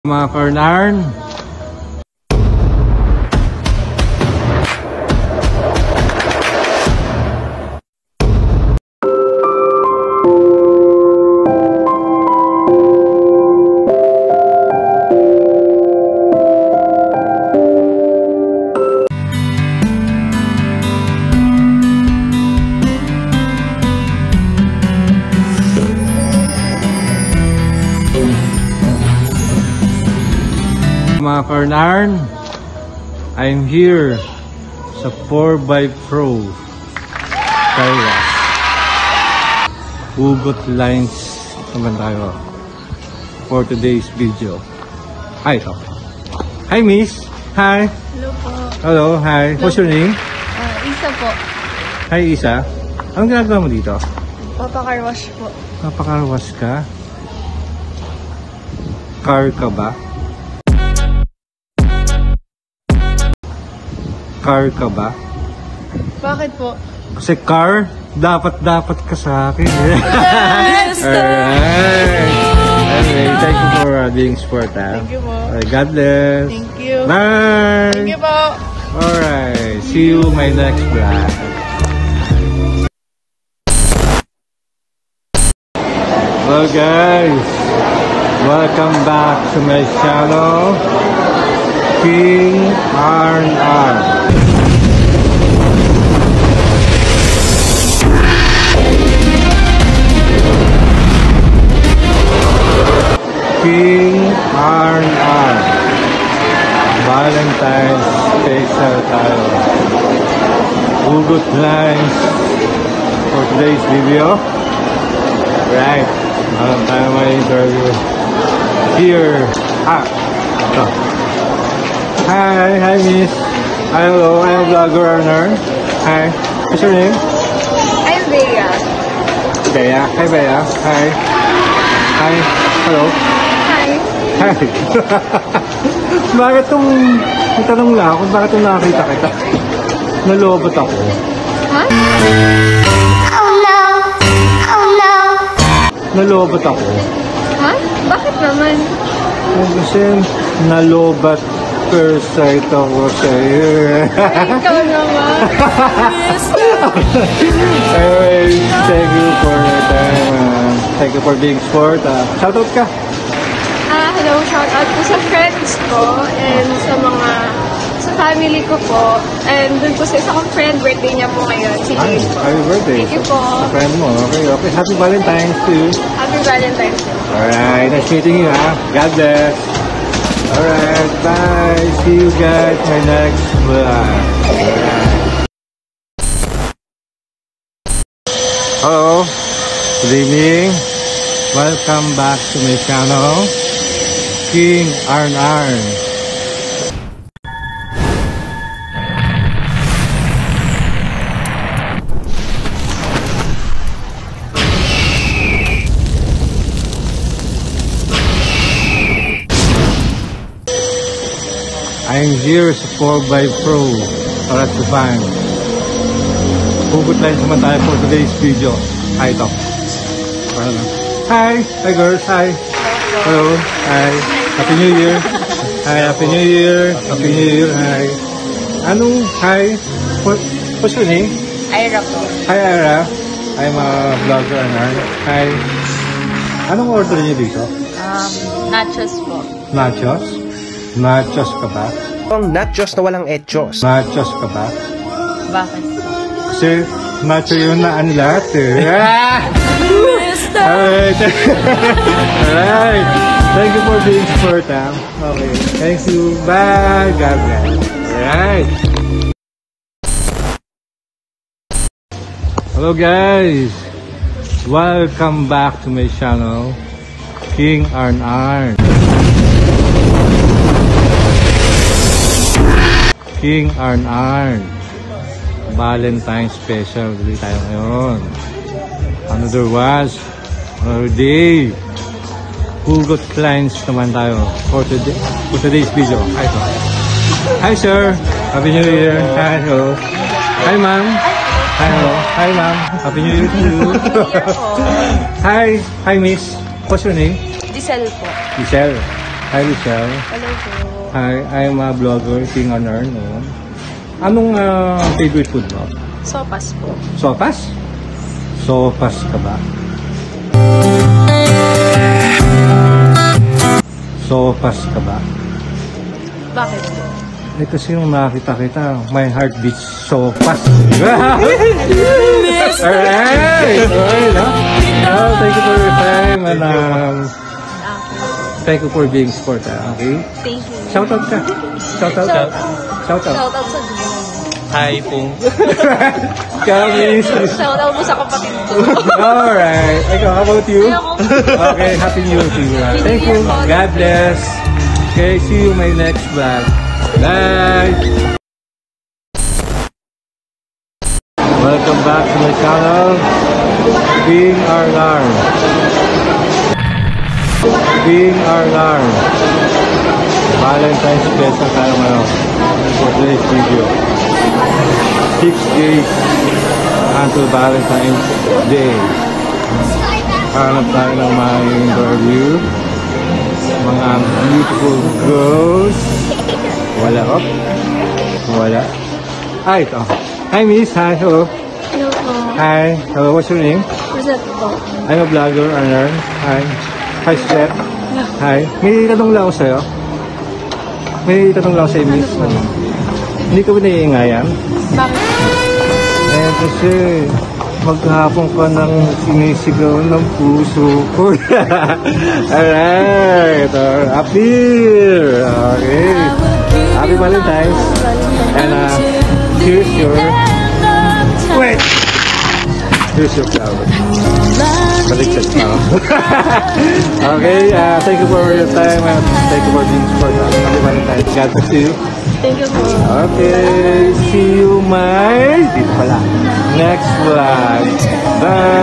Mga Karnarn, mga Karnarn, I'm here sa 4x Pro Kaiwas. Hugot lines naman tayo for today's video. Hi, ito. Hi, Miss. Hi. Hello po. Hello, hi. What's your name? Isa po. Hi, Isa. Anong ginagawa mo dito? Papa-car wash po. Napakarwas ka? Car ka ba? Car ka ba? Bakit po? Kasi car, dapat ka sa akin. Yes! Alright. Anyway, thank you for being sport, ha? Thank you po. God bless. Thank you. Bye. Thank you po. Alright. See you my next vlog. Hello guys. Welcome back to my channel, King RR. King RR. Valentine's special tayo. Hugot lines for today's video. Right. Meron tayo may interview here. Ito. Hi, Miss. Hello, I'm a vlogger earner. Hi. What's your name? I'm Bea. Bea. Hi, Bea. Hi. Hi. Hello. Hi. Hi. Bakit itong, may tanong lang ako, bakit itong nakakita kita? Nalobot ako. Ha? Nalobot ako. Ha? Bakit naman? Kasi nalobat first sight ako sa iyo. Ikaw naman. Anyway, thank you for your time. Thank you for being sport. Shoutout ka. Hello, shout out po sa friends ko and sa family ko po. And dun po sa isa kong friend, birthday niya po ngayon, si James po. Happy birthday. Thank you po. Sa friend mo. Okay. Happy Valentine's to you. Happy Valentine's Day. Alright, nice meeting you, ha? God bless. Alright, bye. See you guys my next vlog. Alright. Hello. Good evening. Welcome back to my channel, King RR. I'm here sa 4x Pro para sa fan. Hugot lines naman tayo for today's video. Hi, ito. Hi! Hi girls! Hi! Hello! Hi! Happy New Year! Hi! Happy New Year! Happy New Year! Hi! Anong hi? What's your name? Ira po. Hi Ira! I'm a vlogger and hi! Anong order niyo dito? Nachos po. Nachos? Nachos ka ba? Ang nachos na walang etchos. Nachos ka ba? Bakit? Kasi nacho yun na ang lahat eh. Alright. Alright. Thank you for being sport, ha? Okay. Thank you. Bye. God bless. Alright. Hello guys. Welcome back to my channel, King RR. King RR. Valentine's special. Dili tayo ngayon. Another day. Hugot lines naman tayo for today's video. Hi, sir. Hi, sir. Happy New Year. Hi, hello. Hi, ma'am. Hi, hello. Hi, ma'am. Happy New Year to you. Hi. Hi, miss. What's your name? Giselle po. Giselle. Hi, Michelle. Hello po. Hi, I'm a vlogger, King on Earn. No? Anong favorite food mo? Sopas po. Sopas? Sopas ka ba? Sopas ka ba? Bakit po? Eh kasi nung nakita kita, my heart beats so fast. Alright! Alright, no? Oh, thank you for your time and thank you for being sport, okay? Thank you. Shoutout ka. Shoutout. Shoutout. Shoutout sa Hi po. Kami. Shoutout po sa kapatid ko. Alright. Ikaw, how about you? Okay, happy new year to you. Thank you. God bless. Okay, see you in my next vlog. Bye! Welcome back to my channel, Being Our Larm. Being Our Larm. Valentine's special tayo ngayon for today's video. 6 days until Valentine's Day. Hanap tayo ng mga interview. Mga beautiful girls. Wala, oh. Wala. Ah, ito. Hi, Miss. Hi, hello. Hello po. Hi. Hello, what's your name? Rosette po. I'm a vlogger, Arnar. Hi. Hi, Steph. Hi. May tanong lang ako sa'yo. May tanong lang ako sa'yo, Miss. Ano po? Hindi ka ba naiingayan? Bakit? Eh, kasi maghapon ka nang sinisigaw ng puso ko. Alright. Appear. Okay. Happy Valentine's. And here's your... Wait! Here's your flower. Baliktad pa ako. Okay, thank you for your time and thank you for being support. Happy Valentine's. God bless you. Thank you po. Okay, see you my... Dito pala. Next vlog. Bye!